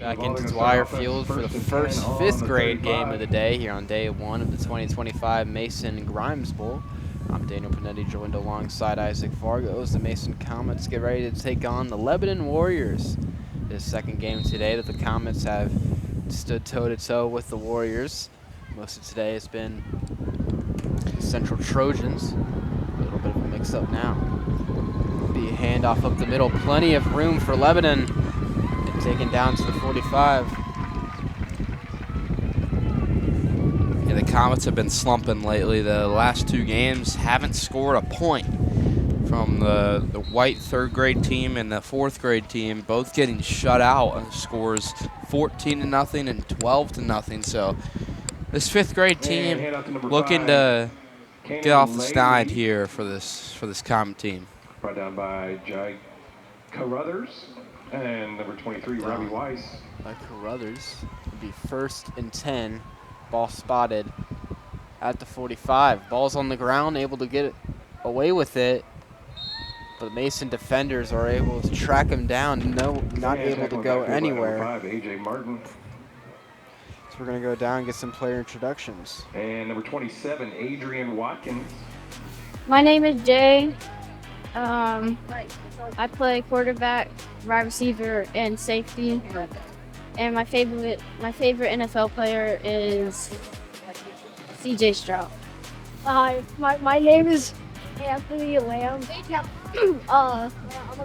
Back into Dwyer Field for the first fifth grade game of the day here on day one of the 2025 Mason Grimes Bowl. I'm Daniel Panetti, joined alongside Isaac Vargos. The Mason Comets get ready to take on the Lebanon Warriors. This second game today that the Comets have stood toe-to-toe with the Warriors. Most of today has been the Central Trojans. A little bit of a mix-up now. Be a handoff up the middle. Plenty of room for Lebanon. And taken down to the 45. Yeah, the Comets have been slumping lately. The last two games haven't scored a point from the white third grade team and the fourth grade team, both getting shut out. Scores 14-0 and 12-0. So this fifth grade team looking to get off the snide here for this Comet team. Brought down by Jai Carruthers and number 23, Robbie Weiss. By Carruthers would be 1st and 10. Ball spotted at the 45. Ball's on the ground, able to get it away with it. But the Mason defenders are able to track him down. No, not able to go anywhere. Number 5, AJ Martin. So we're going to go down and get some player introductions. And number 27, Adrian Watkins. My name is Jay. I play quarterback, wide receiver, and safety. And my favorite NFL player is CJ Stroud. Hi, my name is Anthony Lamb.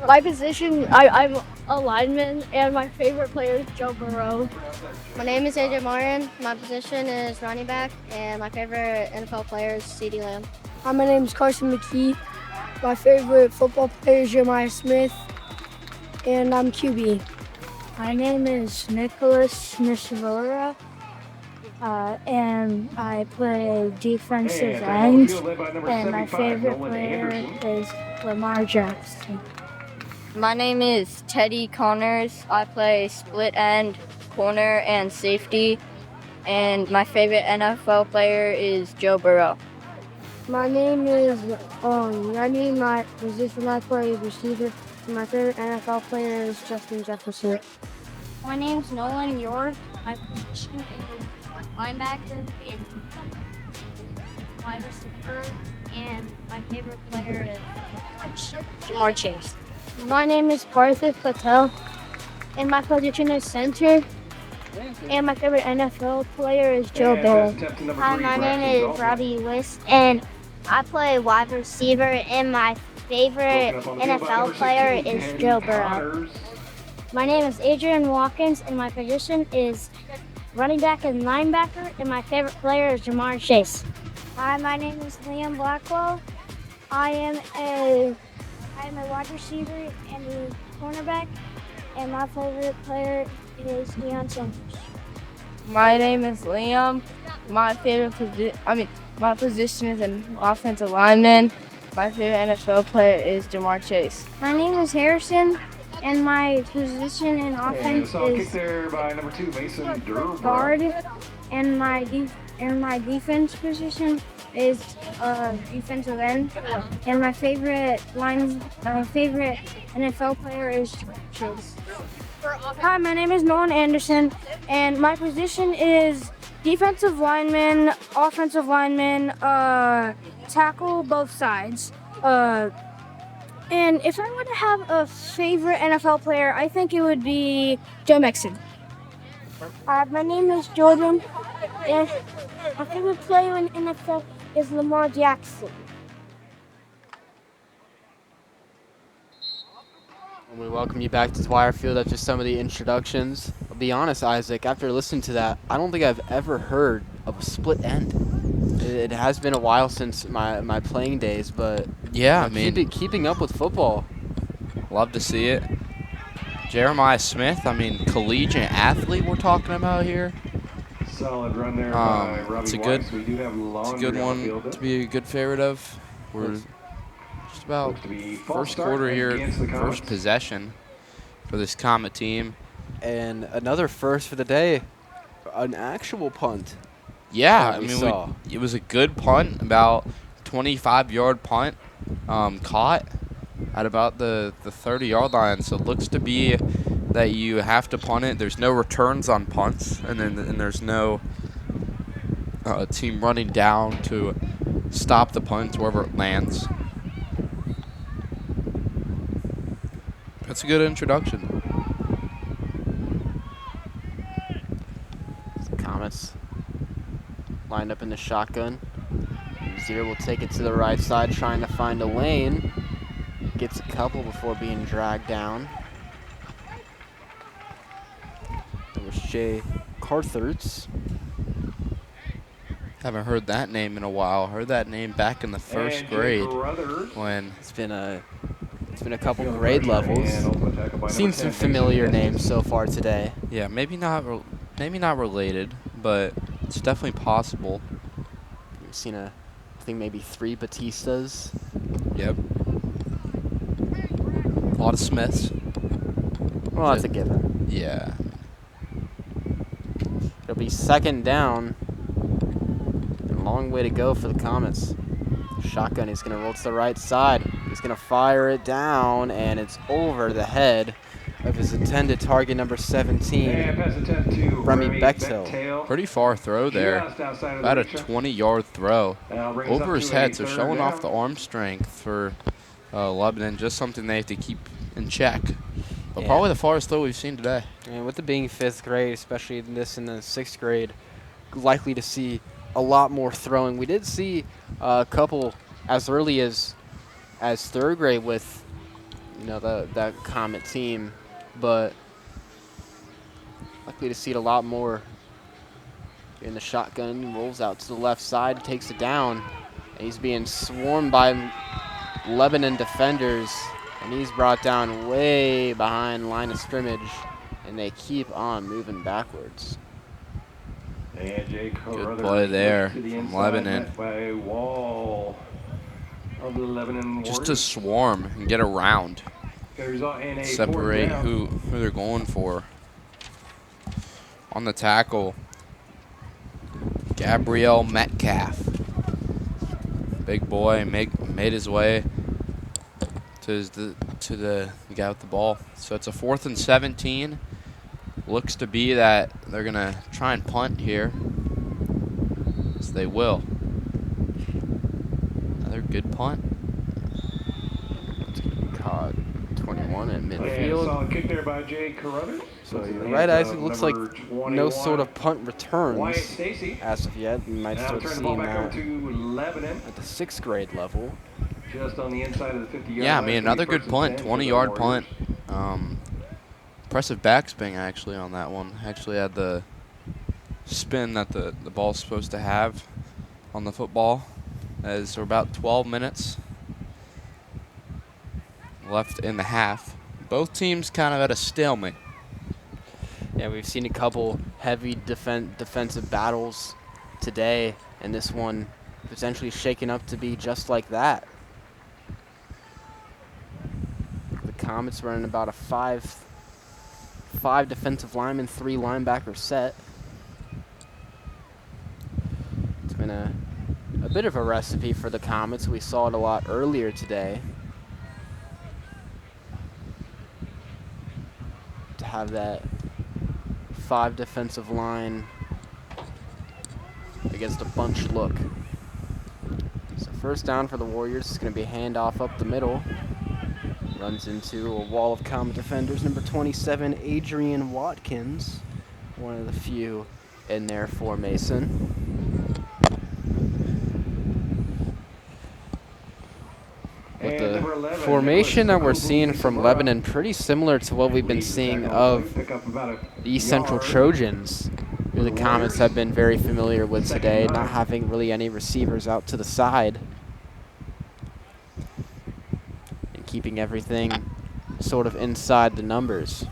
My position, I'm a lineman, and my favorite player is Joe Burrow. My name is AJ Martin. My position is running back, and my favorite NFL player is CeeDee Lamb. Hi, my name is Carson McKee. My favorite football player is Jeremiah Smith, and I'm QB. My name is Nicholas Nishivora, and I play defensive end, and my favorite player is Lamar Jackson. My name is Teddy Connors. I play split end, corner, and safety, and my favorite NFL player is Joe Burrow. My name is Remy. My position I play receiver. My favorite NFL player is Justin Jefferson. My name's Nolan York. My position is linebacker and wide receiver, and my favorite player is Jamar Chase. My name is Parthiv Patel, and my position is center. And my favorite NFL player is Joe Burrow. Hi, my name is Robbie Weiss, and I play wide receiver, and my favorite NFL player is Joe Burrow. My name is Adrian Watkins, and my position is running back and linebacker, and my favorite player is Jamar Chase. Hi, my name is Liam Blackwell. I am a wide receiver and a cornerback, and my favorite player is Deion Sanders. My name is Liam. My position is an offensive lineman. My favorite NFL player is Jamar Chase. My name is Harrison, and my position in offense is there by number 2, Mason guard, and my defense position is defensive end, and my favorite NFL player is Chase. Hi, my name is Nolan Anderson, and my position is defensive lineman, offensive lineman, tackle both sides. And if I were to have a favorite NFL player, I think it would be Joe Mixon. My name is Jordan, and my favorite player in NFL is Lamar Jackson. We welcome you back to Dwyer Field after some of the introductions. I'll be honest, Isaac, after listening to that, I don't think I've ever heard of a split end. It has been a while since my playing days, but yeah, keeping up with football. Love to see it. Jeremiah Smith, collegiate athlete we're talking about here. Solid run there by Robbie It's a Weiss. We do have it's a good one to be a good favorite of. We're just about first quarter here, first possession for this Comet team. And another first for the day, an actual punt. Yeah, it was a good punt, about 25-yard punt, caught at about the 30-yard line. So it looks to be that you have to punt it. There's no returns on punts, and there's no team running down to stop the punt wherever it lands. That's a good introduction. Comets lined up in the shotgun. Zero will take it to the right side, trying to find a lane. Gets a couple before being dragged down. That was Jay Carthers. Haven't heard that name in a while. Heard that name back in the first grade when it's been a couple grade levels. Seen some familiar names so far today. Yeah, maybe not related, but it's definitely possible. We've seen I think maybe 3 Batistas. Yep. A lot of Smiths. Well, that's a given. Yeah. It'll be second down. A long way to go for the Comets. Shotgun, he's going to roll to the right side. He's going to fire it down, and it's over the head of his intended target, number 17, Remy Bechtel. Pretty far throw there. About a 20-yard throw. Over his head, so showing off the arm strength for Lebanon. Just something they have to keep in check. But probably the farthest throw we've seen today. And with it being 5th grade, especially this in the 6th grade, likely to see a lot more throwing. We did see a couple as early as 3rd grade with, you know, that Comet team, but likely to see it a lot more in the shotgun. Rolls out to the left side, takes it down, and he's being swarmed by Lebanon defenders, and he's brought down way behind line of scrimmage, and they keep on moving backwards. Good play there from Lebanon. Just to swarm and get around. Separate who they're going for. On the tackle, Gabriel Metcalf. Big boy made his way to the guy with the ball. So it's a 4th and 17. Looks to be that they're going to try and punt here. So they will. Another good punt. It's going to be caught 21 at midfield. Solid kick there by Jay Carruthers. So you're right, Isaac. Looks like no sort of punt returns as of yet. We might start seeing that at the 6th grade level. Just on the inside of the 50-yard line. Yeah, I mean, another good punt, 20-yard punt. Impressive backspin, actually, on that one. Actually had the spin that the ball's supposed to have on the football. As we're about 12 minutes left in the half. Both teams kind of at a stalemate. Yeah, we've seen a couple heavy defensive battles today, and this one potentially shaken up to be just like that. The Comets running about a five defensive lineman, 3 linebacker set. It's been a bit of a recipe for the Comets. We saw it a lot earlier today. To have that 5 defensive line against a bunch look. So first down for the Warriors. It's going to be a handoff up the middle. Runs into a wall of Comet defenders. Number 27, Adrian Watkins. One of the few in there for Mason. With the formation that we're seeing from Lebanon, pretty similar to what we've been seeing of the East Central Trojans, who the Comets have been very familiar with today, not having really any receivers out to the side. And keeping everything sort of inside the numbers.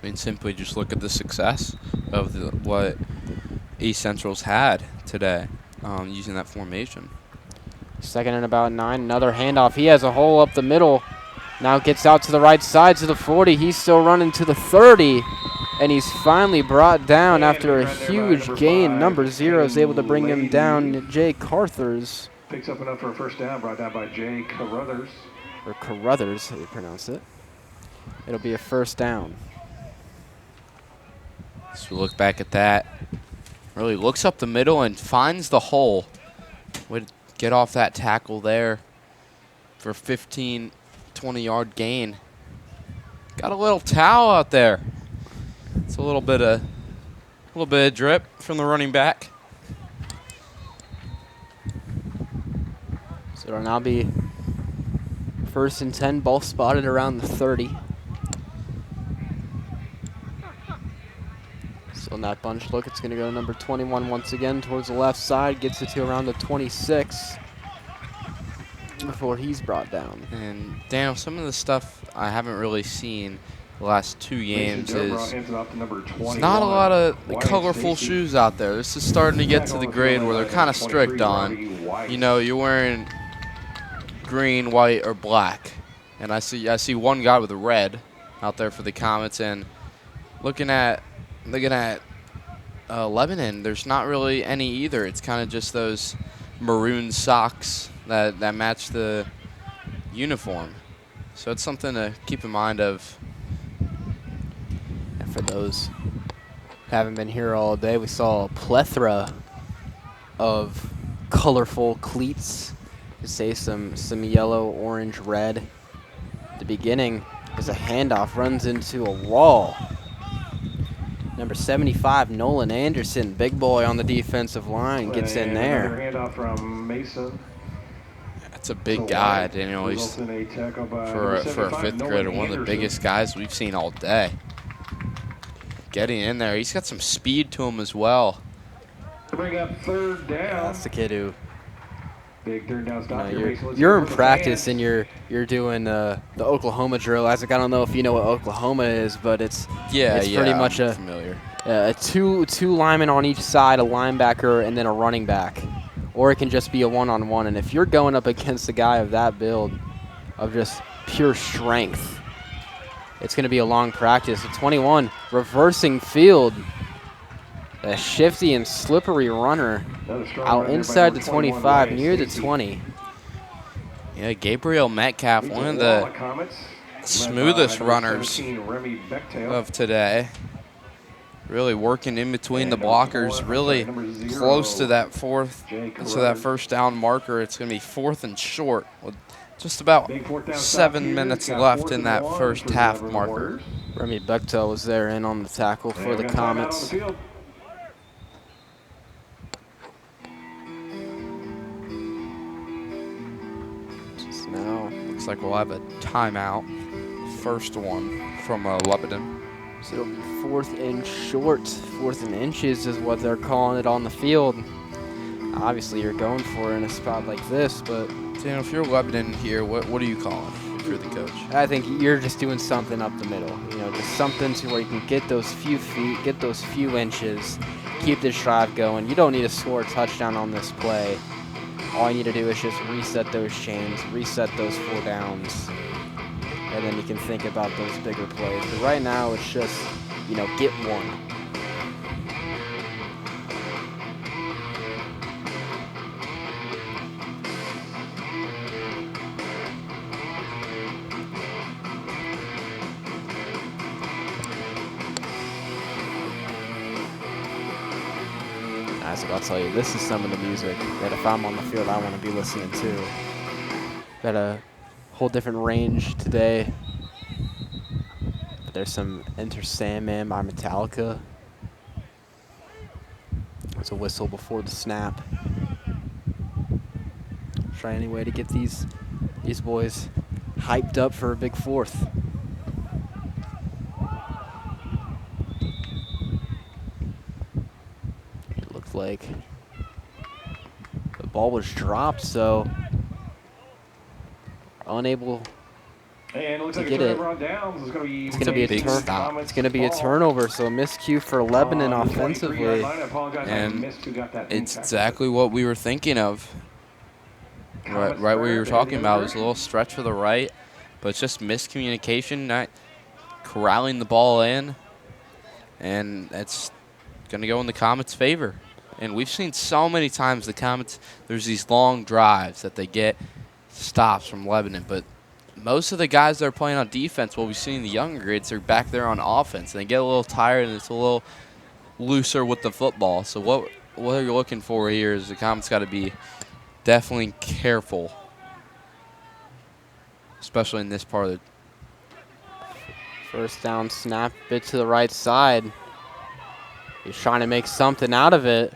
I mean, simply just look at the success of what East Central's had today using that formation. 2nd and about 9, another handoff. He has a hole up the middle. Now gets out to the right side to the 40. He's still running to the 30. And he's finally brought down after a huge gain. Number 0 is able to bring him down. Jay Carthers. Picks up enough for a first down, brought down by Jay Carruthers. Or Carruthers, how you pronounce it. It'll be a first down. So we look back at that. Really looks up the middle and finds the hole. Would get off that tackle there for 15, 20-yard gain. Got a little towel out there. It's a little bit of drip from the running back. So it'll now be first and 10, ball spotted around the 30. So in that bunch look, it's going to go to number 21 once again towards the left side, gets it to around the 26 before he's brought down. And Daniel, some of the stuff I haven't really seen the last 2 games is there's not a lot of colorful shoes out there. This is starting to get to the grade where they're kind of strict on, you know, you're wearing green, white, or black. And I see one guy with a red out there for the Comets. And looking at Lebanon, there's not really any either. It's kind of just those maroon socks that match the uniform. So it's something to keep in mind of. And for those who haven't been here all day, we saw a plethora of colorful cleats. You say some yellow, orange, red. At the beginning, as a handoff runs into a wall. Number 75, Nolan Anderson, big boy on the defensive line, gets in there. Handoff from Mason. That's a big guy, Daniel. He's for a 5th grader, one of the biggest guys we've seen all day. Getting in there, he's got some speed to him as well. To bring up third down. Yeah, that's the kid who. Big third down stop. You're in practice and you're doing the Oklahoma drill. Isaac, I don't know if you know what Oklahoma is, but it's pretty much a two linemen on each side, a linebacker and then a running back, or it can just be a one-on-one. And if you're going up against a guy of that build, of just pure strength, it's going to be a long practice. A 21 reversing field. A shifty and slippery runner out inside the 25, near the 20. Yeah, Gabriel Metcalf, one of the smoothest runners of today. Really working in between the blockers, really close to that first down marker. It's going to be 4th and short with just about 7 minutes left in that first half marker. Remy Bechtel was there in on the tackle for the Comets. Now looks like we'll have a timeout. First one from Lebanon. So it'll be 4th and short. 4th and inches is what they're calling it on the field. Obviously, you're going for it in a spot like this, but Daniel, if you're Lebanon here, what are you calling if you're the coach? I think you're just doing something up the middle. You know, just something to where you can get those few feet, get those few inches, keep this drive going. You don't need to score a touchdown on this play. All you need to do is just reset those chains, reset those 4 downs, and then you can think about those bigger plays. But right now, it's just, you know, get one. Isaac, I'll tell you, this is some of the music that if I'm on the field, I want to be listening to. Got a whole different range today. But there's some Enter Sandman by Metallica. There's a whistle before the snap. Try any way to get these boys hyped up for a big 4th. Like the ball was dropped, so unable to get it. It's going to be a turnover. It's going to be a turnover, so a miscue for Lebanon offensively. And it's exactly what we were thinking of. Right where you were talking about. It was a little stretch for the right, but it's just miscommunication, not corralling the ball in, and it's going to go in the Comets' favor. And we've seen so many times the Comets, there's these long drives that they get stops from Lebanon, but most of the guys that are playing on defense, what we've seen in the younger grades, are back there on offense. And they get a little tired and it's a little looser with the football. So what you're looking for here is the Comets got to be definitely careful, especially in this part of the First down snap, bit to the right side. He's trying to make something out of it,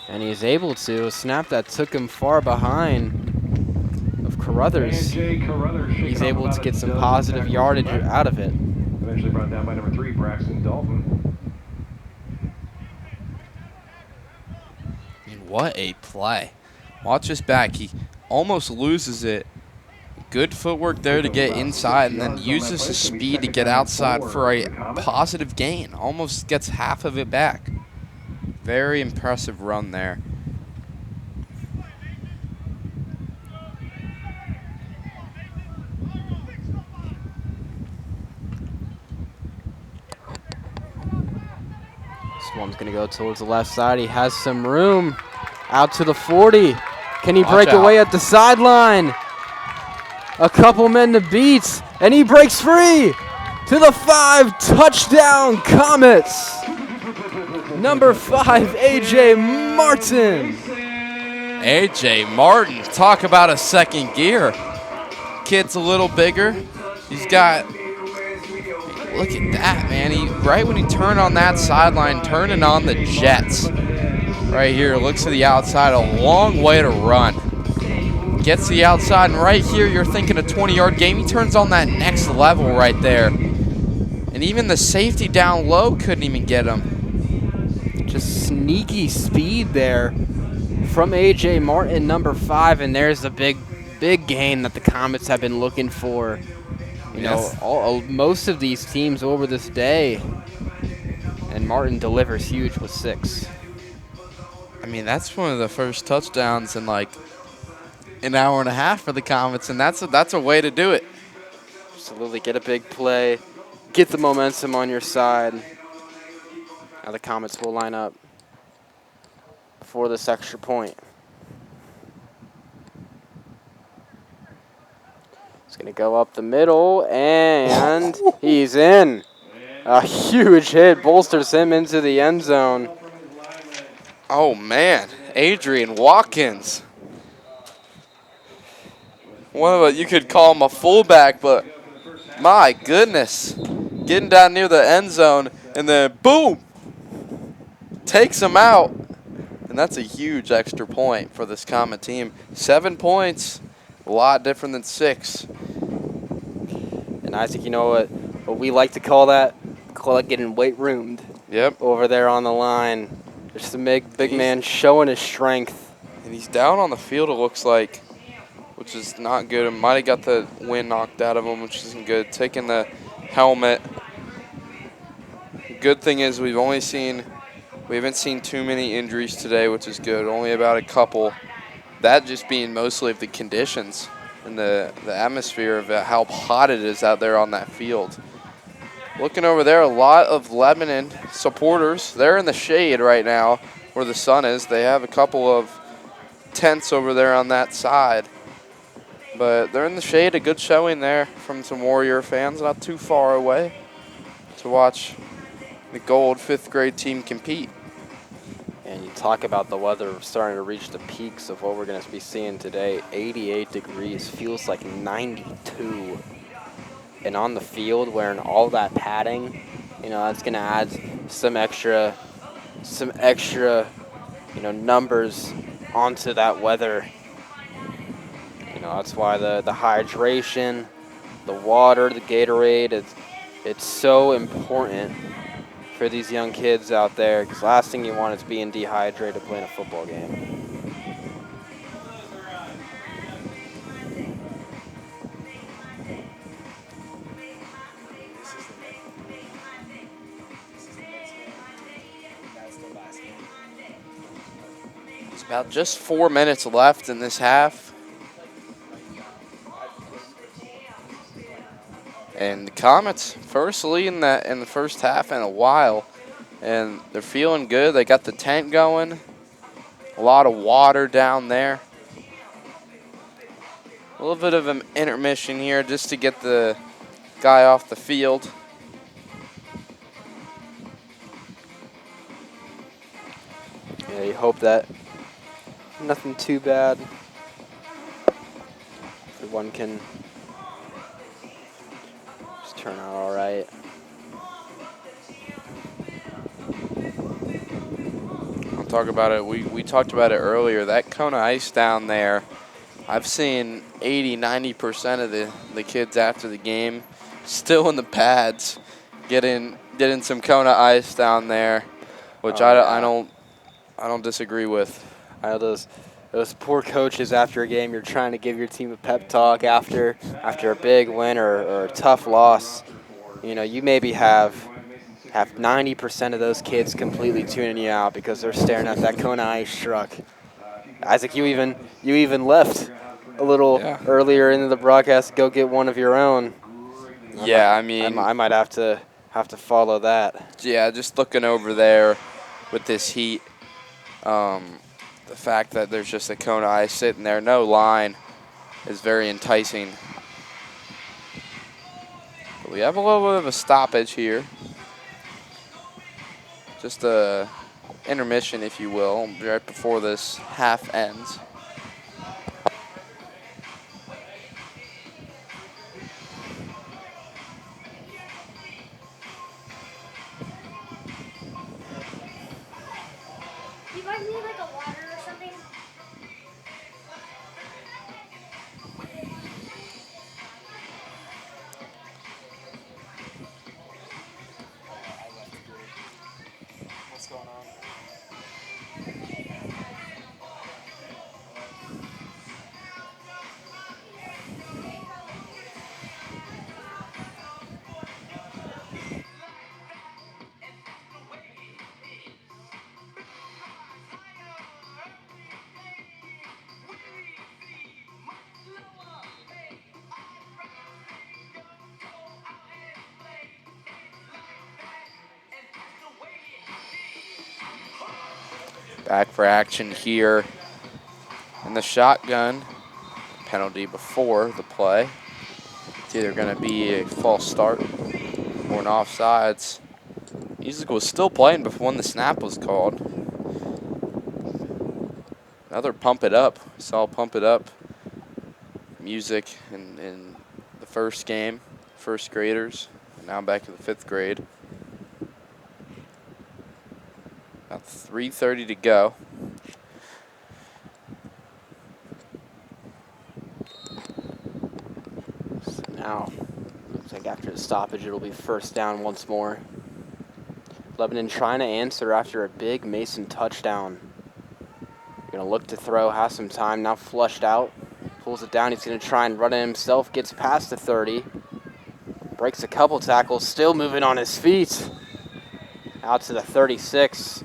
and he's able to. A snap that took him far behind of Carruthers. He's able to get some positive yardage out of it. Eventually brought down by number 3, Braxton Dalton. I mean, what a play. Watch this back. He almost loses it. Good footwork there to get inside and then uses his speed to get outside for a positive gain. Almost gets half of it back. Very impressive run there. This one's going to go towards the left side. He has some room. Out to the 40. Can he break away at the sideline? A couple men to beat, and he breaks free to the 5. Touchdown, Comets. Number 5, A.J. Martin. A.J. Martin, talk about a second gear. Kid's a little bigger. He's got, look at that, man. Right when he turned on that sideline, turning on the jets. Right here, looks to the outside, a long way to run. Gets to the outside, and right here you're thinking a 20-yard game. He turns on that next level right there. And even the safety down low couldn't even get him. Just sneaky speed there from A.J. Martin, number 5, and there's the big gain that the Comets have been looking for. You know, most of these teams over this day, and Martin delivers huge with 6. I mean, that's one of the first touchdowns in like an hour and a half for the Comets, and that's a way to do it. Absolutely, get a big play, get the momentum on your side. Now the Comets will line up for this extra point. It's going to go up the middle, and he's in. A huge hit bolsters him into the end zone. Oh, man. Adrian Watkins. You could call him a fullback, but my goodness. Getting down near the end zone, and then boom. Takes him out. And that's a huge extra point for this Comet team. 7 points, a lot different than 6. And Isaac, you know what we like to call that? Call it getting weight roomed. Yep. Over there on the line. Just a big man showing his strength. And he's down on the field, it looks like, which is not good. It might have got the wind knocked out of him, which isn't good. Taking the helmet. Good thing is we haven't seen too many injuries today, which is good. Only about a couple. That just being mostly of the conditions and the atmosphere of how hot it is out there on that field. Looking over there, a lot of Lebanon supporters. They're in the shade right now where the sun is. They have a couple of tents over there on that side. But they're in the shade, a good showing there from some Warrior fans, not too far away to watch the Gold 5th grade team compete. And you talk about the weather starting to reach the peaks of what we're going to be seeing today. 88 degrees, feels like 92. And on the field wearing all that padding, you know, that's going to add some extra, numbers onto that weather. You know, that's why the hydration, the water, the Gatorade, it's so important for these young kids out there, because last thing you want is being dehydrated playing a football game. It's about just 4 minutes left in this half. And the Comets first lead in the first half in a while. And they're feeling good. They got the tent going. A lot of water down there. A little bit of an intermission here just to get the guy off the field. Yeah, you hope that nothing too bad. Everyone can just turn out all right. I'll talk about it. We talked about it earlier. That cone of ice down there, I've seen 80–90% of the kids after the game still in the pads, getting some cone of ice down there, which I don't disagree with. I know those poor coaches after a game, you're trying to give your team a pep talk after a big win or a tough loss. You know, you maybe have 90% of those kids completely tuning you out because they're staring at that cone of ice truck. Isaac, you even left a little earlier into the broadcast to go get one of your own. Yeah, I mean, I might have to follow that. Yeah, just looking over there with this heat, the fact that there's just a cone of ice sitting there, no line, is very enticing. But we have a little bit of a stoppage here. Just a intermission, if you will, right before this half ends. You guys need like a water or something? What's going on? Back for action here in the shotgun. Penalty before the play. It's either going to be a false start or an offsides. Music was still playing before when the snap was called. Another pump it up. We saw pump it up music in the first game, first graders. And now back to the fifth grade. About 3:30 to go. So now, looks like after the stoppage, it'll be first down once more. Lebanon trying to answer after a big Mason touchdown. Going to look to throw, has some time, now flushed out. Pulls it down, he's going to try and run it himself, gets past the 30. Breaks a couple tackles, still moving on his feet. Out to the 36.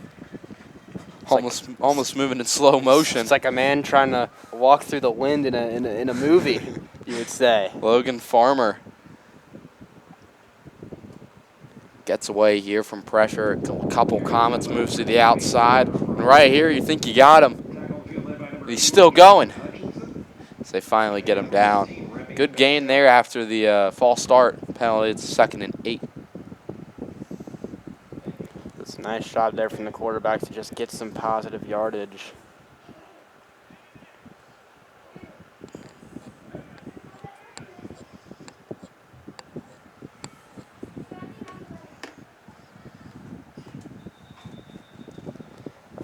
Almost moving in slow motion. It's like a man trying to walk through the wind in a movie, you would say. Logan Farmer gets away here from pressure. A couple Comets moves to the outside. And right here, you think you got him. But he's still going. So they finally get him down. Good gain there after the false start penalty. It's 2nd and 8. It's a nice job there from the quarterback to just get some positive yardage.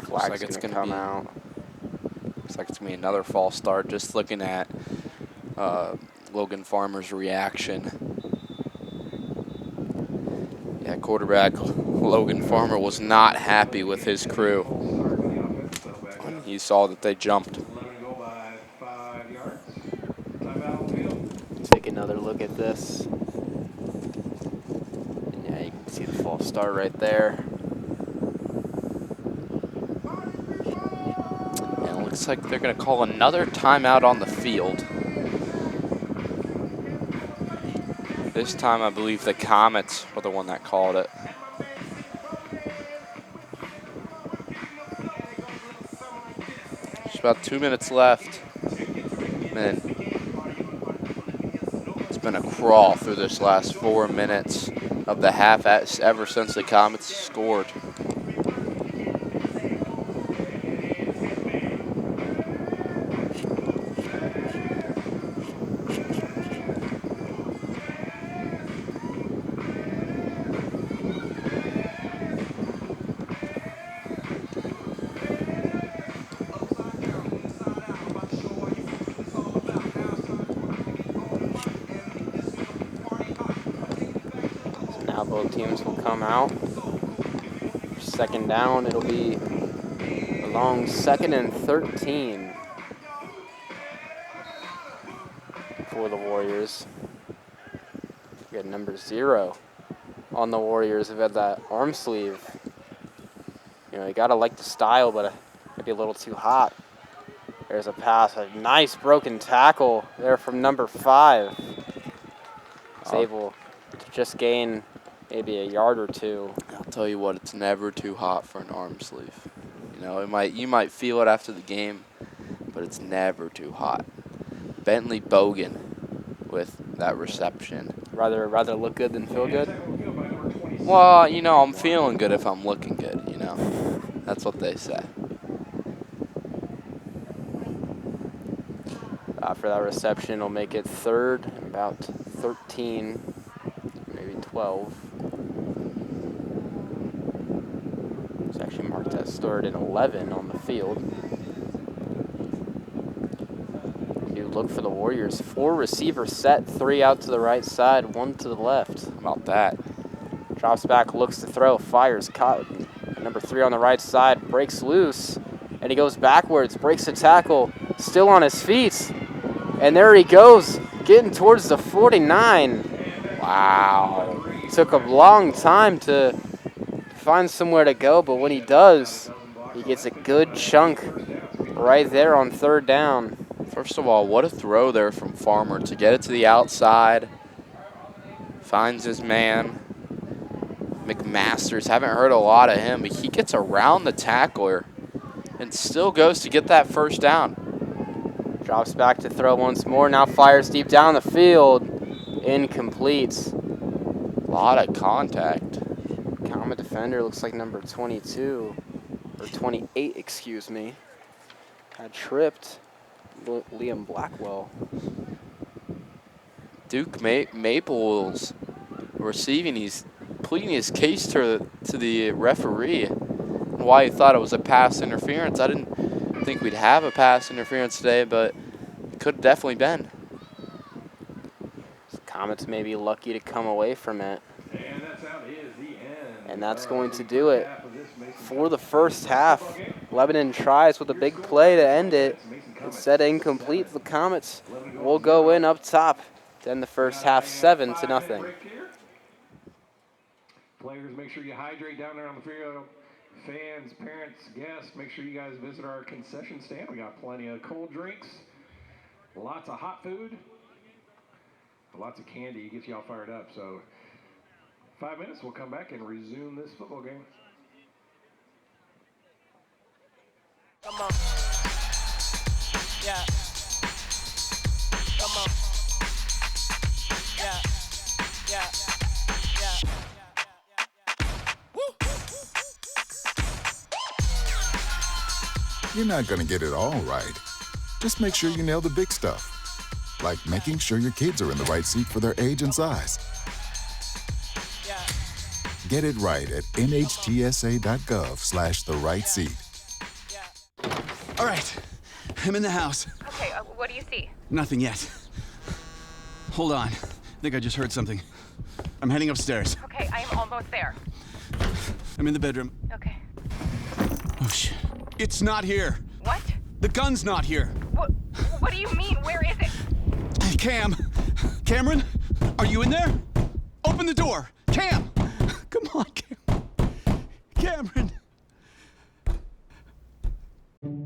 Looks like it's going to come out. Looks like it's going to be another false start. Just looking at Logan Farmer's reaction. Yeah, quarterback Logan Farmer was not happy with his crew. He saw that they jumped. Take another look at this. And yeah, you can see the false start right there. And it looks like they're going to call another timeout on the field. This time, I believe the Comets were the one that called it. Just about 2 minutes left. been a crawl through this last 4 minutes of the half ever since the Comets scored. Now both teams will come out. Second down, it'll be a long 2nd and 13 for the Warriors. We got number 0 on the Warriors. They've had that arm sleeve. You know, you gotta like the style, but maybe a little too hot. There's a pass, a nice broken tackle there from number 5. He's able to just gain maybe a yard or 2. I'll tell you what, it's never too hot for an arm sleeve. You know, you might feel it after the game, but it's never too hot. Bentley Bogan with that reception. Rather look good than feel good? Well, you know, I'm feeling good if I'm looking good, you know. That's what they say. For that reception, it'll make it 3rd, about 13, maybe 12. It's actually marked as 3rd and 11 on the field. You look for the Warriors. 4 receivers set, 3 out to the right side, 1 to the left. How about that? Drops back, looks to throw, fires, caught. Number 3 on the right side, breaks loose, and he goes backwards, breaks a tackle, still on his feet. And there he goes, getting towards the 49. Wow. Took a long time to find somewhere to go, but when he does, he gets a good chunk right there on 3rd down. First of all, what a throw there from Farmer to get it to the outside. Finds his man. McMasters, haven't heard a lot of him, but he gets around the tackler and still goes to get that 1st down. Drops back to throw once more, now fires deep down the field. Incomplete. A lot of contact. Comet defender looks like number 22, or 28, excuse me. Had tripped Liam Blackwell. Duke Maples receiving, he's pleading his case to the referee and why he thought it was a pass interference. I didn't think we'd have a pass interference today, but it could have definitely been. Comets may be lucky to come away from it. And that's going to do it for the first half. Lebanon tries with a big play to end it. Instead incomplete, the Comets will go in up top to end the first half 7-0. Players, make sure you hydrate down there on the field. Fans, parents, guests, make sure you guys visit our concession stand. We got plenty of cold drinks, lots of hot food, lots of candy. It gets you all fired up. So 5 minutes, we'll come back and resume this football game. Come on. Yeah. Come on. Yeah. Yeah. Yeah. You're not going to get it all right. Just make sure you nail the big stuff, like making sure your kids are in the right seat for their age and size. Get it right at nhtsa.gov/the-right-seat. All right, I'm in the house. Okay, what do you see? Nothing yet. Hold on. I think I just heard something. I'm heading upstairs. Okay, I am almost there. I'm in the bedroom. Okay. Oh, shit. It's not here. What? The gun's not here. What do you mean? Where is it? Cameron, are you in there? Open the door. Cam! Come on, Cameron.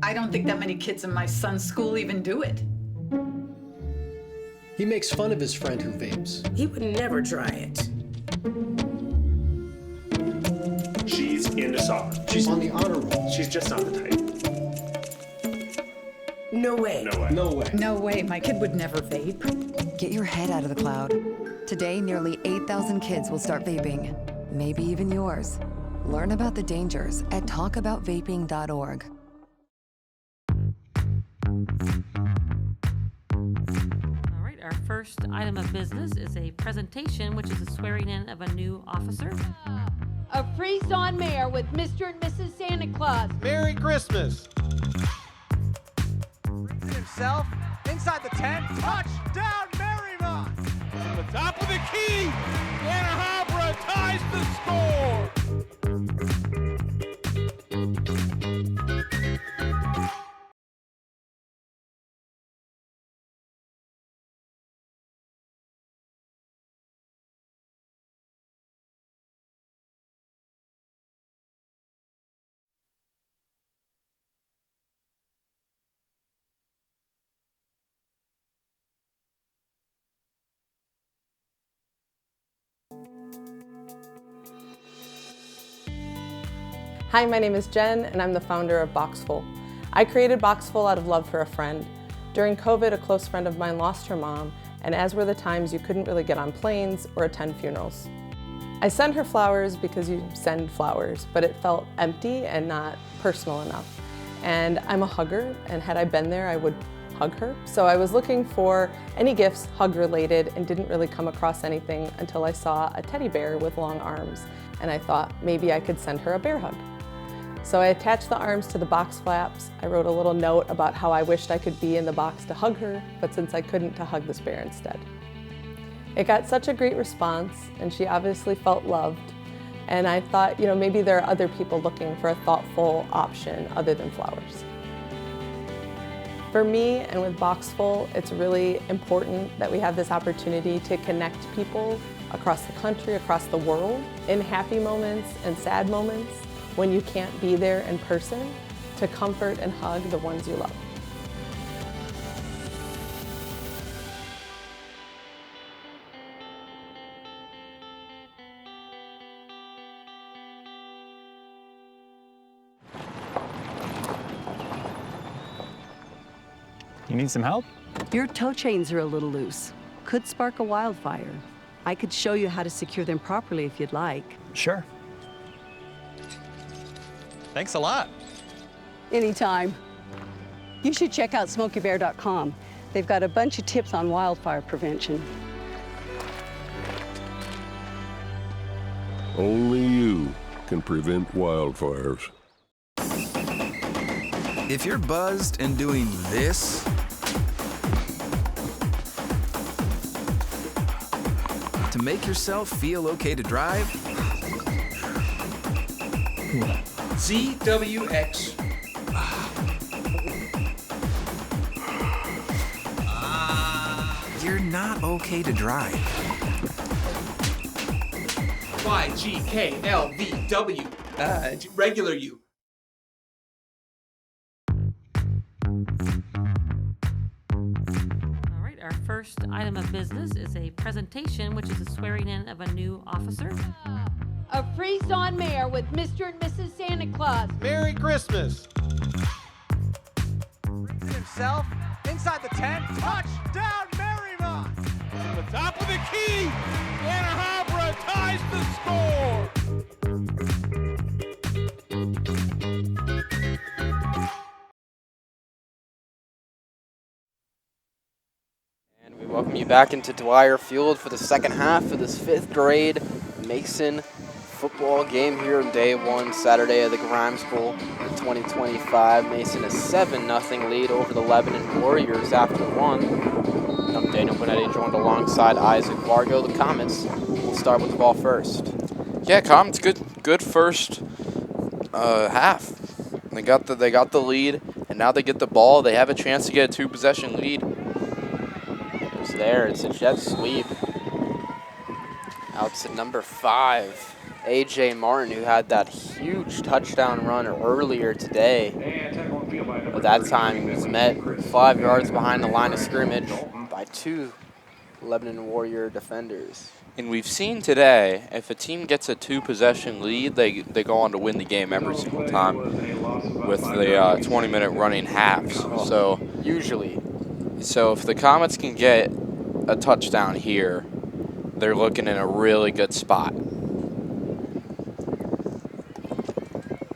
I don't think that many kids in my son's school even do it. He makes fun of his friend who vapes. He would never try it. She's into soccer. She's on the honor roll. She's just not the type. No way. No way. No way. No way. My kid would never vape. Get your head out of the cloud. Today, nearly 8,000 kids will start vaping. Maybe even yours. Learn about the dangers at talkaboutvaping.org. All right, our first item of business is a presentation, which is a swearing in of a new officer. A freeze-on mayor with Mr. and Mrs. Santa Claus. Merry Christmas. Himself inside the tent. Touchdown, Marymount. From the top of the key, Anna Habra ties the score. Hi, my name is Jen, and I'm the founder of Boxful. I created Boxful out of love for a friend. During COVID, a close friend of mine lost her mom, and as were the times you couldn't really get on planes or attend funerals. I sent her flowers because you send flowers, but it felt empty and not personal enough. And I'm a hugger, and had I been there, I would hug her. So I was looking for any gifts hug-related and didn't really come across anything until I saw a teddy bear with long arms, and I thought maybe I could send her a bear hug. So I attached the arms to the box flaps. I wrote a little note about how I wished I could be in the box to hug her, but since I couldn't, to hug this bear instead. It got such a great response, and she obviously felt loved. And I thought, maybe there are other people looking for a thoughtful option other than flowers. For me and with Boxful, it's really important that we have this opportunity to connect people across the country, across the world, in happy moments and sad moments, when you can't be there in person, to comfort and hug the ones you love. You need some help? Your tow chains are a little loose. Could spark a wildfire. I could show you how to secure them properly if you'd like. Sure. Thanks a lot. Anytime. You should check out SmokeyBear.com. They've got a bunch of tips on wildfire prevention. Only you can prevent wildfires. If you're buzzed and doing this, to make yourself feel okay to drive, ZWX. you're not okay to drive. YGKLVW. Regular you. All right, our first item of business is a presentation, which is a swearing in of a new officer. A freeze-on mayor with Mr. and Mrs. Santa Claus. Merry Christmas. Himself inside the tent. Touchdown, Marymount. From the top of the key, Anna Habra ties the score. And we welcome you back into Dwyer Field for the second half of this 5th grade Mason football game here on day 1, Saturday of the Grimes Bowl 2025. Mason a 7-0 lead over the Lebanon Warriors after 1. I'm Daniel Bonetti, joined alongside Isaac Vargo. The Comets will start with the ball first. Yeah, Comets good first half. They got the lead, and now they get the ball. They have a chance to get a 2-possession lead. It's there. It's a jet sweep. Out to number 5. A.J. Martin, who had that huge touchdown run earlier today. But that time he was met 5 yards behind the line of scrimmage by 2 Lebanon Warrior defenders. And we've seen today, if a team gets a 2-possession lead, they go on to win the game every single time with the 20-minute running halves. So usually. So if the Comets can get a touchdown here, they're looking in a really good spot.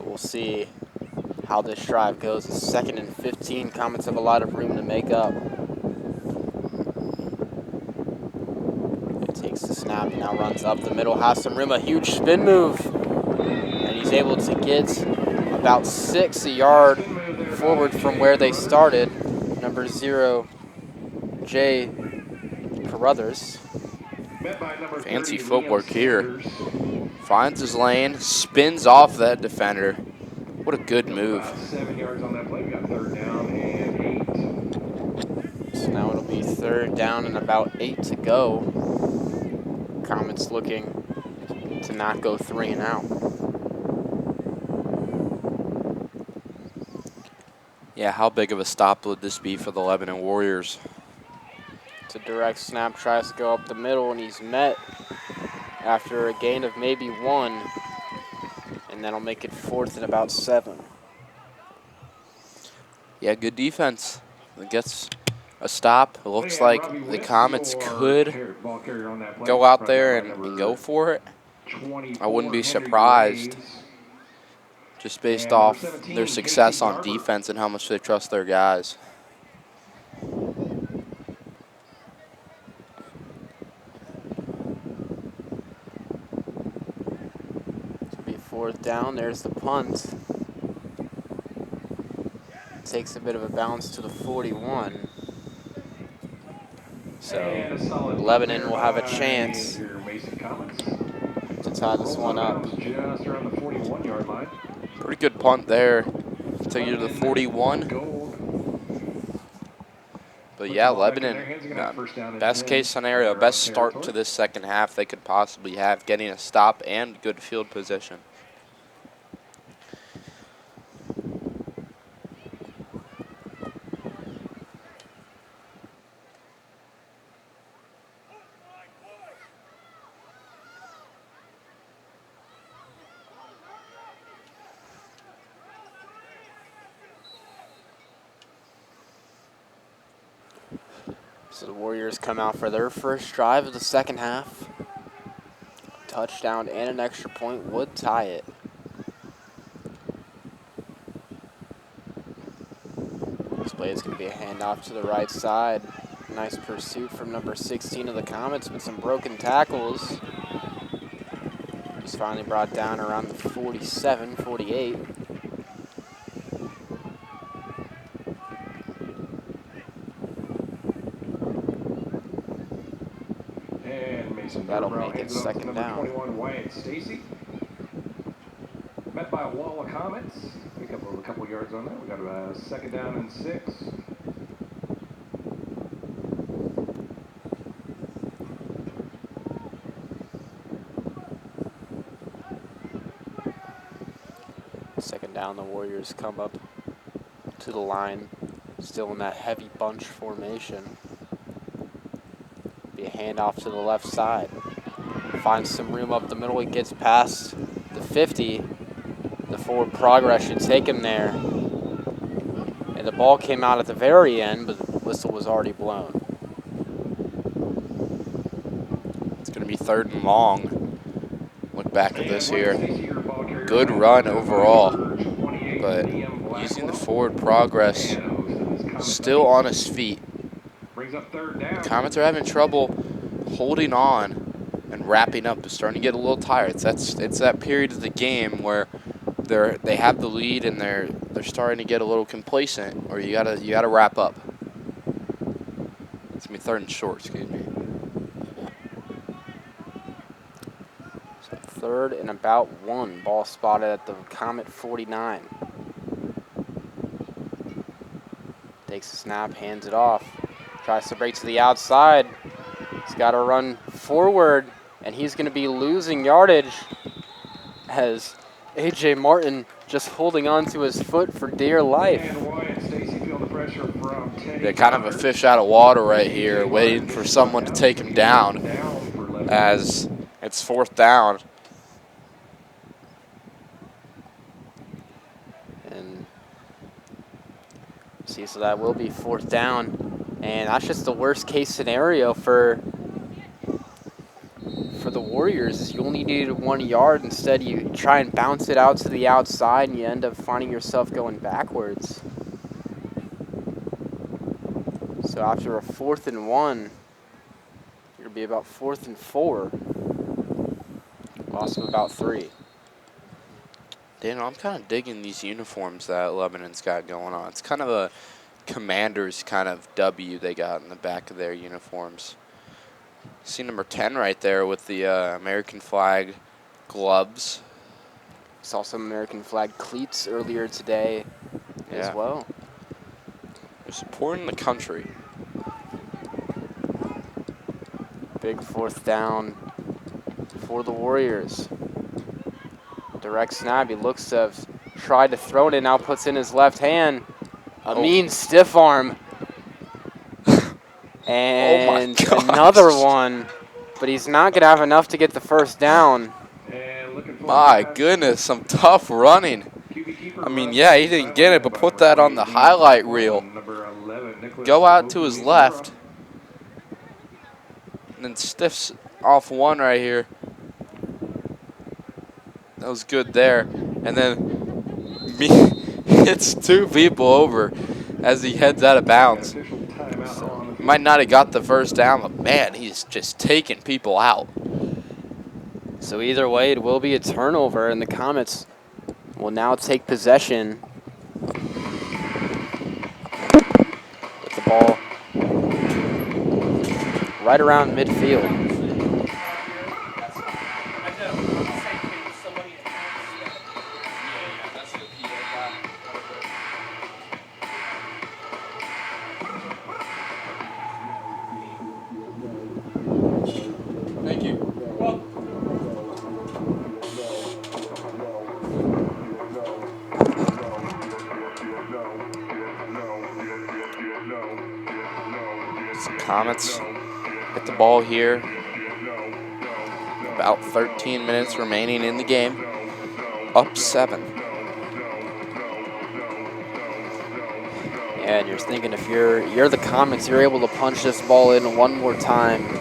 We'll see how this drive goes. It's 2nd and 15. Comets have a lot of room to make up. It takes the snap, now runs up the middle, has some room, a huge spin move. And he's able to get about 6 yards forward from where they started. Number 0, Jay Carruthers. Fancy footwork here. Finds his lane, spins off that defender. What a good move. 7 yards on that play. We got 3rd down and 8. So now it'll be 3rd down and about 8 to go. Comets looking to not go 3 and out. Yeah, how big of a stop would this be for the Lebanon Warriors? It's a direct snap, tries to go up the middle, and he's met after a gain of maybe 1. And that'll make it 4th and about 7. Yeah, good defense. It gets a stop. It looks like the Comets could go out there and go for it. I wouldn't be surprised, just based off their success on defense and how much they trust their guys. It'll be 4th down. There's the punt. Takes a bit of a bounce to the 41. So Lebanon will have a chance to tie this one up. Just around the 41-yard line. Pretty good punt there. Take you to the 41. But yeah, Lebanon, best case scenario, best start to this second half they could possibly have, getting a stop and good field position. So the Warriors come out for their first drive of the second half. Touchdown and an extra point would tie it. This play is going to be a handoff to the right side. Nice pursuit from number 16 of the Comets with some broken tackles. He's finally brought down around the 47, 48. So that'll make it 2nd down. 21, Wyatt Stacy. Met by a wall of Comets. Pick up a couple yards on that. We got a 2nd down and 6. Second down, the Warriors come up to the line, still in that heavy bunch formation. Be a handoff to the left side. Finds some room up the middle. He gets past the 50. The forward progress should take him there. And the ball came out at the very end, but the whistle was already blown. It's going to be 3rd and long. Look back at this here. Good run overall, but using the forward progress, still on his feet. The Comets are having trouble holding on and wrapping up. It's starting to get a little tired. It's that period of the game where they have the lead and they're starting to get a little complacent, or you gotta wrap up. It's gonna be 3rd and short, excuse me. So 3rd and about 1. Ball spotted at the Comet 49. Takes the snap, hands it off. Tries to break to the outside. He's got to run forward, and he's going to be losing yardage as A.J. Martin just holding on to his foot for dear life. They're kind of a fish out of water right here, waiting for someone to take him down as it's 4th down. And See, so that will be 4th down, and that's just the worst case scenario for the Warriors. Is you only needed 1 yard. Instead, you try and bounce it out to the outside, and you end up finding yourself going backwards. So after a 4th and 1, you're gonna be about 4th and 4. Loss of about 3. Daniel, I'm kind of digging these uniforms that Lebanon's got going on. It's kind of a Commanders kind of W they got in the back of their uniforms. See number 10 right there with the American flag gloves. Saw some American flag cleats earlier today as well. They're supporting the country. Big 4th down for the Warriors. Direct snap. He looks to have tried to throw it in, now puts in his left hand. A mean stiff arm. And another one, but he's not going to have enough to get the 1st down. My goodness, some tough running. I mean, yeah, he didn't get it, but put that on the highlight reel. Go out to his left. And then stiffs off one right here. That was good there. And then hits 2 people over as he heads out of bounds. Might not have got the 1st down, but man, he's just taking people out. So either way, it will be a turnover, and the Comets will now take possession with the ball right around midfield. Thank you. Comets get the ball here. About 13 minutes remaining in the game. Up 7. Yeah, and you're thinking if you're the Comets, you're able to punch this ball in one more time.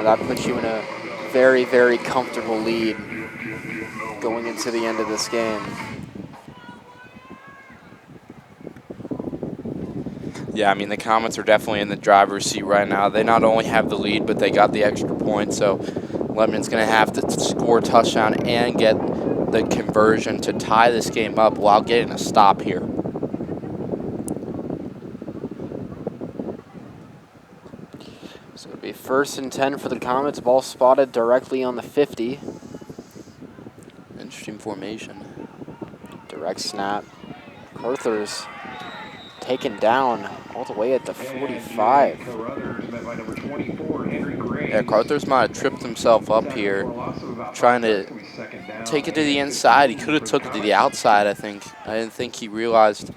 That puts you in a very, very comfortable lead going into the end of this game. Yeah, I mean, the Comets are definitely in the driver's seat right now. They not only have the lead, but they got the extra point, so Lebanon's going to have to score a touchdown and get the conversion to tie this game up while getting a stop here. So it'll be 1st and 10 for the Comets. Ball spotted directly on the 50. Interesting formation. Direct snap. Carruthers taken down all the way at the 45. Yeah, Carruthers might have tripped himself up here, trying to take it to the inside. He could have took it to the outside, I think. I didn't think he realized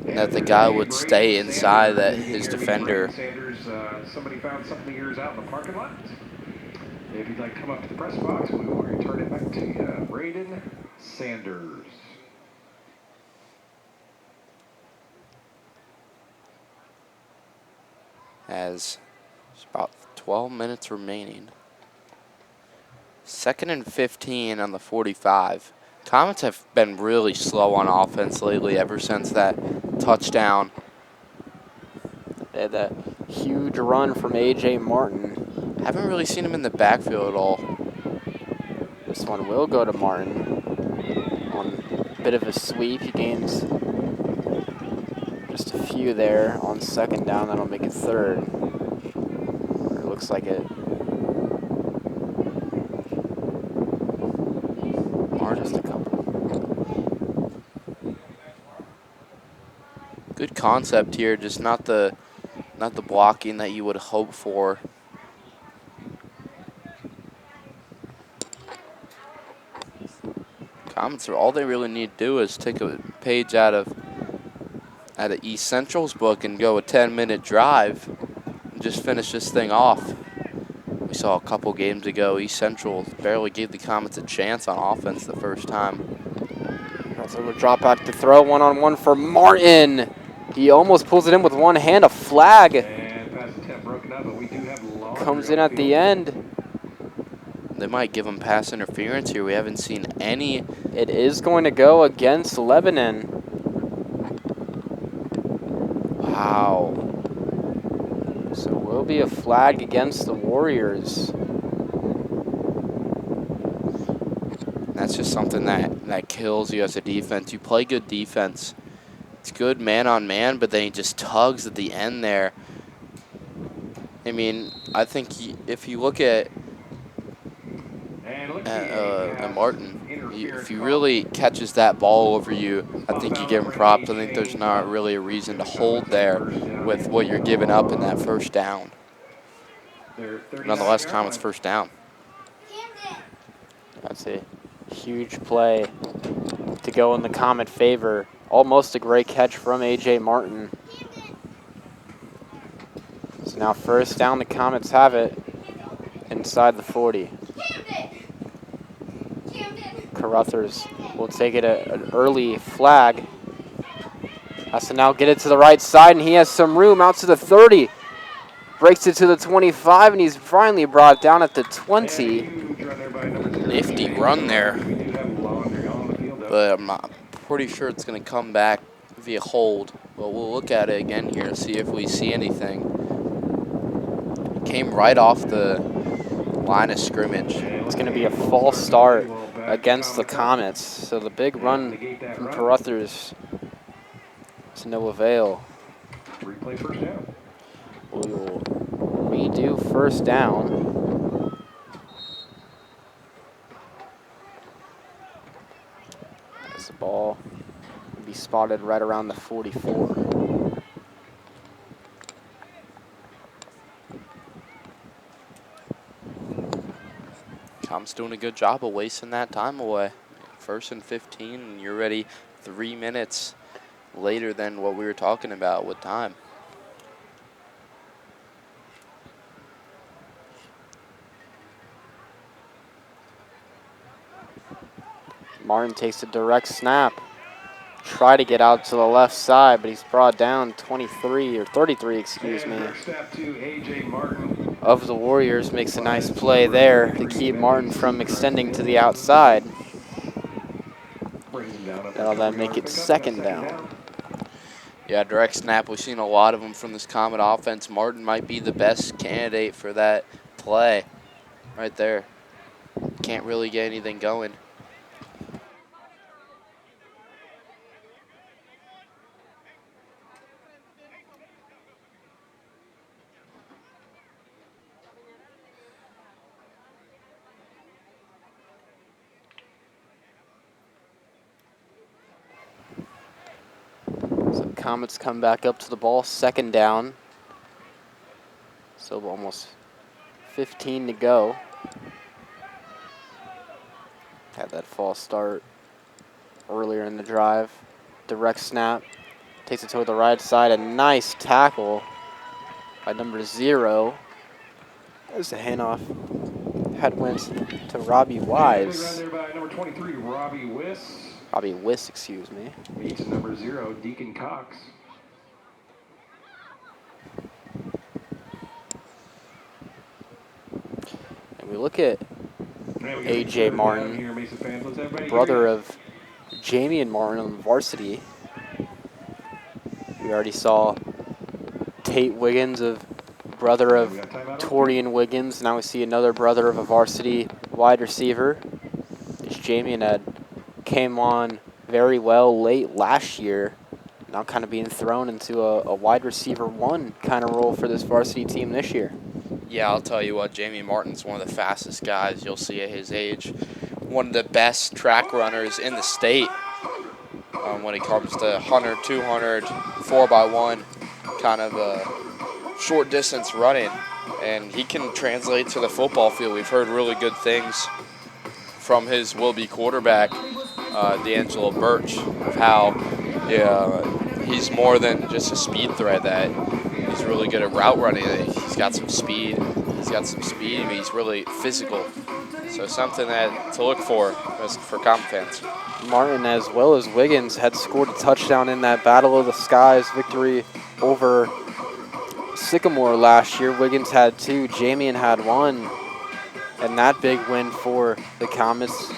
that the guy would stay inside, that his defender. Somebody found something of yours out in the parking lot. If you'd like to come up to the press box, we will return it back to you. Braden Sanders. As there's about 12 minutes remaining. 2nd and 15 on the 45. Comets have been really slow on offense lately ever since that touchdown. They had that huge run from A.J. Martin. Haven't really seen him in the backfield at all. This one will go to Martin on a bit of a sweep. He gains just a few there on 2nd down. That'll make it 3rd. It looks like it. Or just a couple. Good concept here, just not the blocking that you would hope for. Comets, all they really need to do is take a page out of East Central's book and go a 10-minute drive and just finish this thing off. We saw a couple games ago, East Central barely gave the Comets a chance on offense the first time. Walter will drop back to throw. One-on-one for Martin. He almost pulls it in with one hand. A flag And pass attempt broken up, but we do have laundry comes on in the at the field. end. They might give him pass interference here. We haven't seen any. It is going to go against Lebanon. Wow. So will be a flag against the Warriors. That's just something that kills you as a defense. You play good defense. It's good man on man, but then he just tugs at the end there. I mean, I think if you look at Martin, if he really catches that ball over you, I think you give him props. I think there's not really a reason to hold there with what you're giving up in that first down. Nonetheless, Comet's first down. That's a huge play to go in the Comet favor. Almost a great catch from A.J. Martin. So now first down, the Comets have it inside the 40. Carruthers will take it an early flag. Has to now get it to the right side, and he has some room out to the 30. Breaks it to the 25, and he's finally brought down at the 20. Nifty run there. But I'm not pretty sure it's going to come back via hold. But we'll look at it again here, see if we see anything. Came right off the line of scrimmage. It's going to be a false start against the Comets. So the big run from Carruthers to no avail. Replay first down. We will redo first down. As the ball will be spotted right around the 44. Tom's doing a good job of wasting that time away. 1st and 15, and you're ready 3 minutes later than what we were talking about with time. Martin takes a direct snap. Try to get out to the left side, but he's brought down 23 or 33, excuse me, of the Warriors. Makes a nice play there to keep Martin from extending to the outside. That'll then make it second down. Yeah, direct snap. We've seen a lot of them from this Comet offense. Martin might be the best candidate for that play right there. Can't really get anything going. So Comets come back up to the ball, second down. So almost 15 to go. Had that false start earlier in the drive. Direct snap. Takes it toward the right side. A nice tackle by number 0. There's a handoff. Head went to Robbie Wise. Run there by number 23, Robbie Wiss. Robbie Wiss, excuse me. Meets number 0, Deacon Cox. And we look at A.J. Martin, brother of Jamie and Martin on the varsity. We already saw Tate Wiggins, brother of Torian Wiggins. Now we see another brother of a varsity wide receiver. It's Jamie and Ed. Came on very well late last year. Now kind of being thrown into a wide receiver 1 kind of role for this varsity team this year. Yeah, I'll tell you what, Jamie Martin's one of the fastest guys you'll see at his age. One of the best track runners in the state when it comes to 100, 200, 4x1 kind of short distance running. And he can translate to the football field. We've heard really good things from his will-be quarterback, D'Angelo Birch, of how he's more than just a speed threat, that he's really good at route running. He's got some speed. He's really physical. So something to look for Comet fans. Martin, as well as Wiggins, had scored a touchdown in that Battle of the Skies victory over Sycamore last year. Wiggins had 2, Jamian had 1, and that big win for the Comets.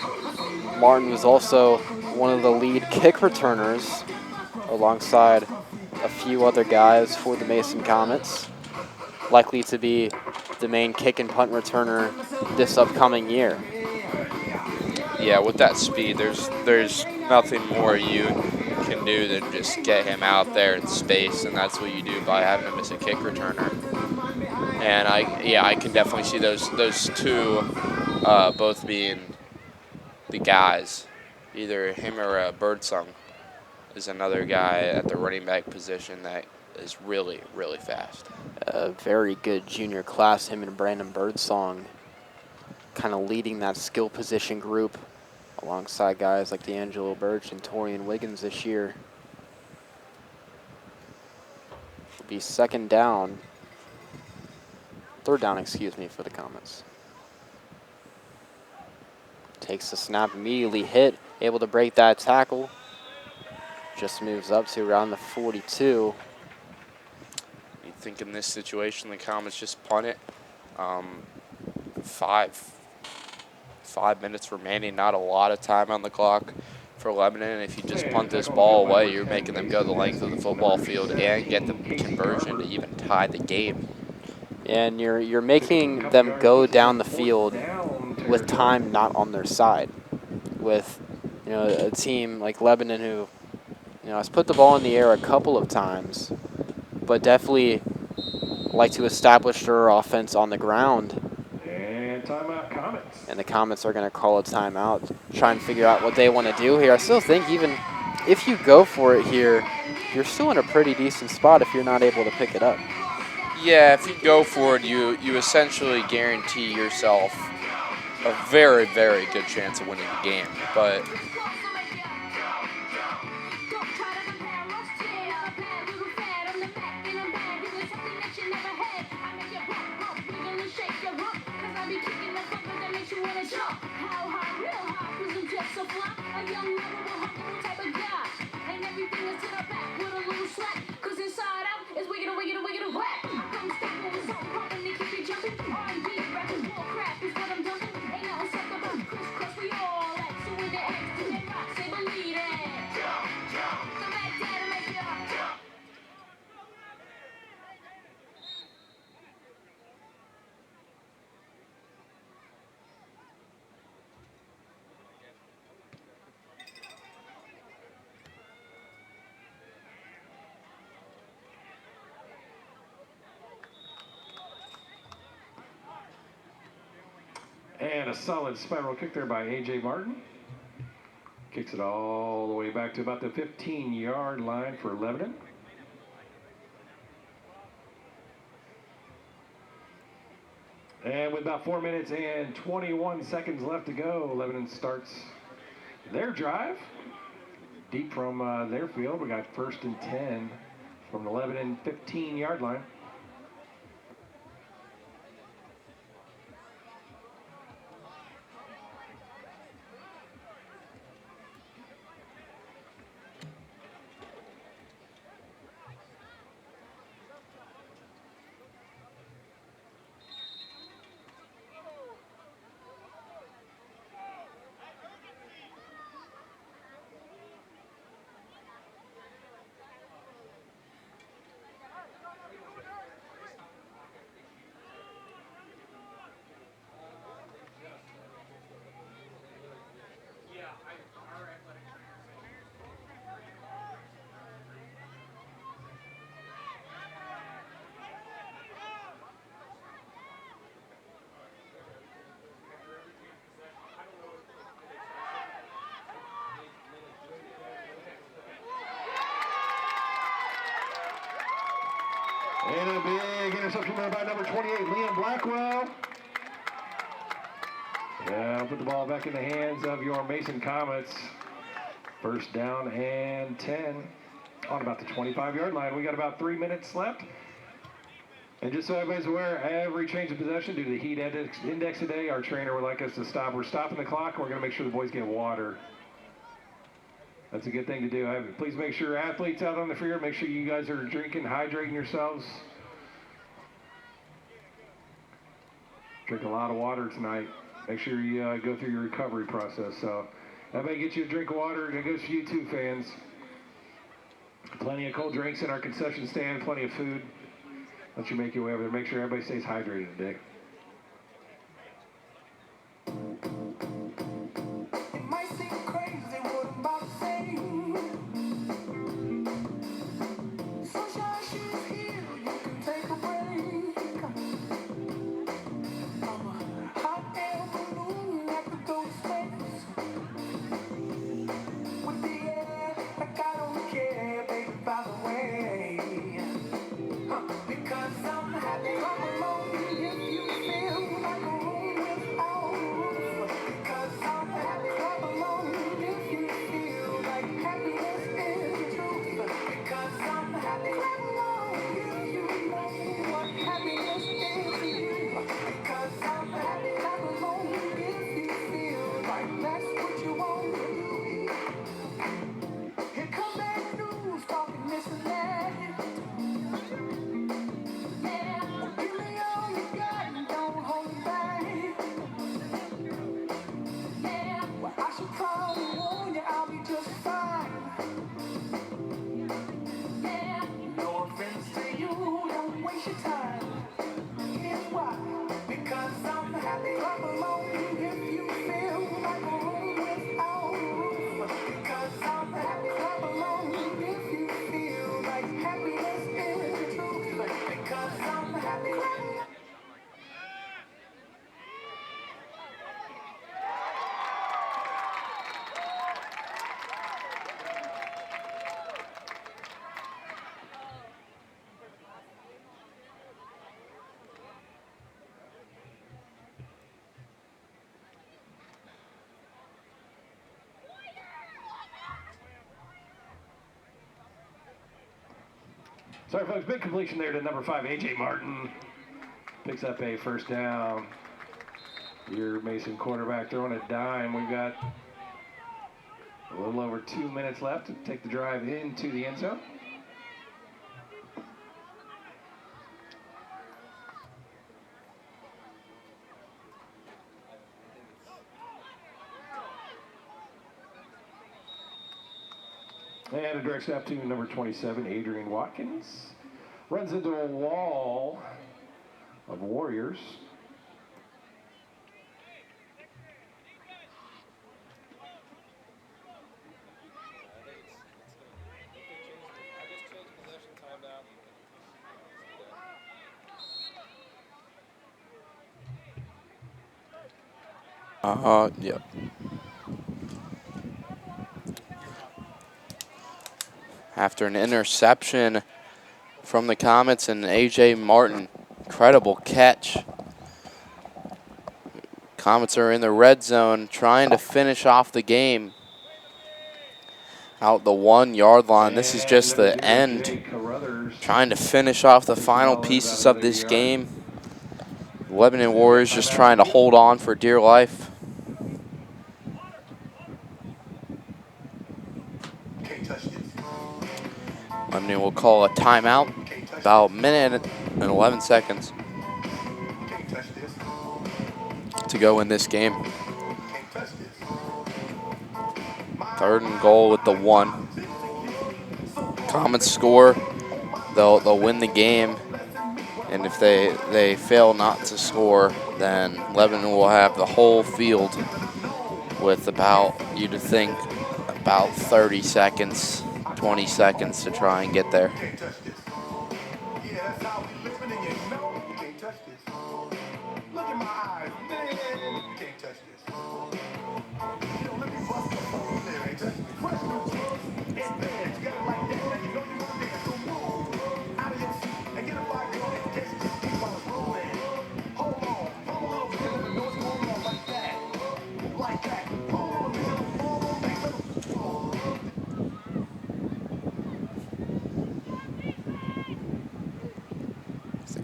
Martin was also one of the lead kick returners alongside a few other guys for the Mason Comets, likely to be the main kick and punt returner this upcoming year. Yeah, with that speed, there's nothing more you can do than just get him out there in space, and that's what you do by having him as a kick returner. And I can definitely see those two both being the guys. Either him or Birdsong is another guy at the running back position that is really, really fast. A very good junior class, him and Brandon Birdsong kind of leading that skill position group alongside guys like D'Angelo Birch and Torian Wiggins this year. It'll be third down, excuse me, for the Comets. Takes the snap, immediately hit, able to break that tackle. Just moves up to around the 42. You think in this situation the Comets just punt it? 5 minutes remaining, not a lot of time on the clock for Lebanon. If you just punt this ball away, you're making them go the length of the football field and get the conversion to even tie the game. And you're making them go down the field with time not on their side. With a team like Lebanon who has put the ball in the air a couple of times, but definitely like to establish their offense on the ground. And timeout, Comets. And the Comets are going to call a timeout, try and figure out what they want to do here. I still think even if you go for it here, you're still in a pretty decent spot if you're not able to pick it up. Yeah, if you go for it, you essentially guarantee yourself a very, very good chance of winning the game. But And a solid spiral kick there by A.J. Martin. Kicks it all the way back to about the 15-yard line for Lebanon. And with about 4 minutes and 21 seconds left to go, Lebanon starts their drive. Deep from their field, we got 1st and 10 from the Lebanon 15-yard line. And a big interception there by number 28, Liam Blackwell. Yeah, put the ball back in the hands of your Mason Comets. 1st down and 10 on about the 25-yard line. We got about 3 minutes left. And just so everybody's aware, every change of possession due to the heat index today, our trainer would like us to stop. We're stopping the clock. We're going to make sure the boys get water. That's a good thing to do. Please make sure athletes out on the field, make sure you guys are drinking, hydrating yourselves. Drink a lot of water tonight. Make sure you go through your recovery process. So everybody get you a drink of water, and it goes for you too, fans. Plenty of cold drinks in our concession stand, plenty of food. Let you make your way over there. Make sure everybody stays hydrated today. It might seem crazy what I'm about to say. Sunshine, she's here. You can take a break. I'm a hot air balloon that could go to space. With the air, like I don't care, baby, by the way. Because I'm happy, come along if you feel like a room without a roof. Because I'm happy, come along if you feel like happiness is the truth. Because I'm happy, come along if you know what happiness is to you. Because I'm happy, come along if you feel like that's what you want to do. Here come bad news, talking this and that. Give me all you got and don't hold it back. Yeah, well, I should probably warn you, I'll be just fine. Yeah, no offense to you, don't waste your time. Here's why. Because I'm happy, come along if you feel like a room without a roof. Because I'm happy, come along if you feel like happiness is the truth. Because I'm happy. Sorry, folks. Big completion there to number 5, A.J. Martin. Picks up a first down. Your Mason quarterback throwing a dime. We've got a little over 2 minutes left to take the drive into the end zone. And a direct snap to number 27, Adrian Watkins. Runs into a wall of Warriors. Yep. After an interception from the Comets and A.J. Martin, incredible catch. Comets are in the red zone trying to finish off the game out the 1 yard line. This is just the end, trying to finish off the final pieces of this game. Lebanon Warriors just trying to hold on for dear life. Lebanon will call a timeout, about a minute and 11 seconds to go in this game. 3rd and goal with the 1. Comets score, they'll win the game, and if they fail not to score, then Lebanon will have the whole field with about, you'd think, about 30 seconds, 20 seconds to try and get there.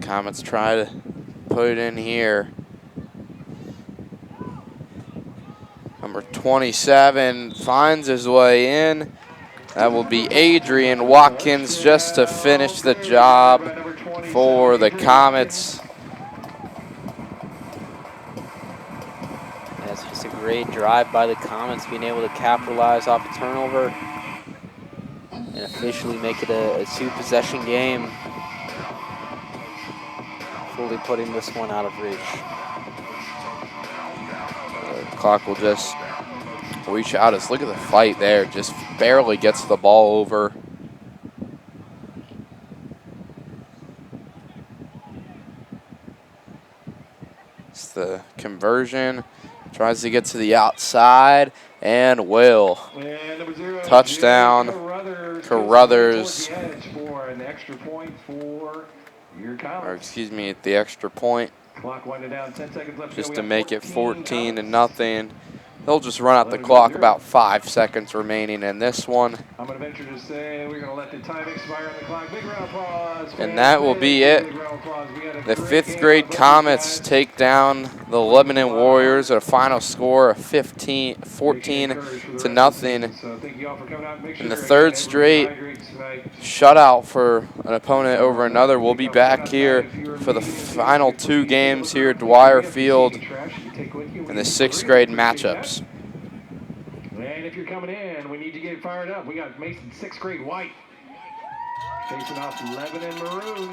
Comets try to put it in here. Number 27 finds his way in. That will be Adrian Watkins just to finish the job for the Comets. That's just a great drive by the Comets, being able to capitalize off a turnover and officially make it a two-possession game, fully putting this one out of reach. The clock will just reach out us. Look at the fight there. Just barely gets the ball over. It's the conversion. Tries to get to the outside and will. Touchdown, Carruthers. For an extra point for your Comets. Or excuse me, at the extra point. Clock winding down, 10 seconds left. Just to make it 14-0. They'll just run out the clock, about 5 seconds remaining in this one. I'm going to venture to say we're going to let the time expire on the clock. Big round of applause. And that will be it. The 5th grade Comets take down the Lebanon Warriors at a final score of 14-0. And the third straight shutout for an opponent over another. We'll be back here for the final 2 games here at Dwyer Field in the 6th grade matchups. And if you're coming in, we need to get fired up. We got Mason 6th grade white facing off Lebanon maroon.